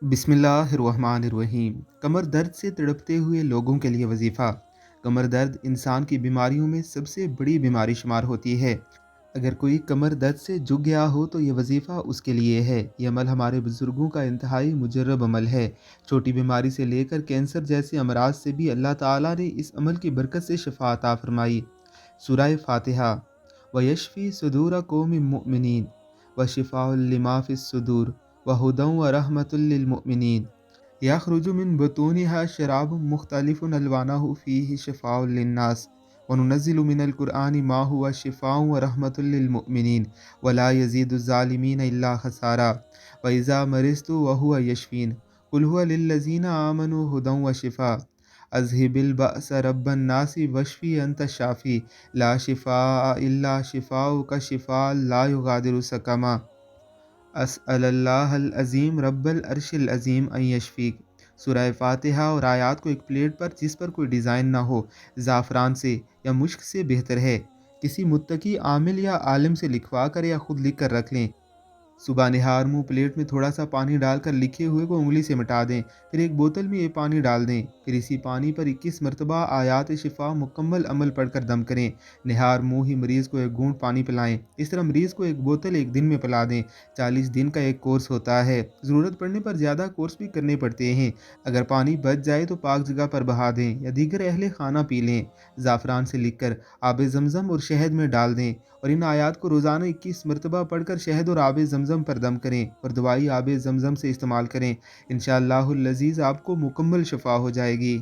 بسم اللہ الرحمن الرحیم۔ کمر درد سے تڑپتے ہوئے لوگوں کے لیے وظیفہ۔ کمر درد انسان کی بیماریوں میں سب سے بڑی بیماری شمار ہوتی ہے۔ اگر کوئی کمر درد سے جھک گیا ہو تو یہ وظیفہ اس کے لیے ہے۔ یہ عمل ہمارے بزرگوں کا انتہائی مجرب عمل ہے۔ چھوٹی بیماری سے لے کر کینسر جیسے امراض سے بھی اللہ تعالیٰ نے اس عمل کی برکت سے شفا عطا فرمائی۔ سورہ فاتحہ۔ وَيَشْفِي صُدُورَ قَوْمٍ مُّؤْمِنِينَ وَشِفَاءٌ لِّمَا فِي الصُّدُورِ وَهُدًى وَرَحْمَةٌ لِّلْمُؤْمِنِينَ يَخْرُجُ مِن بُطُونِهَا شَرَابٌ مُّخْتَلِفٌ أَلْوَانُهُ فِيهِ شِفَاءٌ لِّلنَّاسِ وَنُنَزِّلُ مِنَ الْقُرْآنِ مَا هُوَ شِفَاءٌ وَرَحْمَةٌ لِّلْمُؤْمِنِينَ وَلَا يَزِيدُ الظَّالِمِينَ إِلَّا خَسَارًا وَإِذَا مَرِضْتُ وَهُوَ يَشْفِينِ قُلْ هُوَ لِلَّذِينَ آمَنُوا هُدًى وَشِفَاءٌ اذهب البأس رب الناس واشفي انت الشافي لا شفاء الا شفاؤك شفاء لا يغادر سقما اسأل اللہ العظیم رب العرش العظیم ان یشفیک۔ سورہ فاتحہ اور آیات کو ایک پلیٹ پر جس پر کوئی ڈیزائن نہ ہو، زعفران سے یا مشک سے بہتر ہے۔ کسی متقی عامل یا عالم سے لکھوا کر یا خود لکھ کر رکھ لیں۔ صبح نہار منہ پلیٹ میں تھوڑا سا پانی ڈال کر لکھے ہوئے کو انگلی سے مٹا دیں، پھر ایک بوتل میں یہ پانی ڈال دیں، پھر اسی پانی پر 21 مرتبہ آیات شفا مکمل عمل پڑھ کر دم کریں۔ نہار منہ ہی مریض کو ایک گھونٹ پانی پلائیں۔ اس طرح مریض کو ایک بوتل ایک دن میں پلا دیں۔ 40 دن کا ایک کورس ہوتا ہے، ضرورت پڑنے پر زیادہ کورس بھی کرنے پڑتے ہیں۔ اگر پانی بچ جائے تو پاک جگہ پر بہا دیں یا دیگر اہل خانہ پی لیں۔ زعفران سے لکھ کر آب زمزم اور شہد میں ڈال دیں اور ان آیات کو روزانہ 21 مرتبہ پڑھ کر شہد اور آب زمزم پر دم کریں اور دوائی آب زمزم سے استعمال کریں۔ انشاءاللہ العزیز آپ کو مکمل شفا ہو جائے گی۔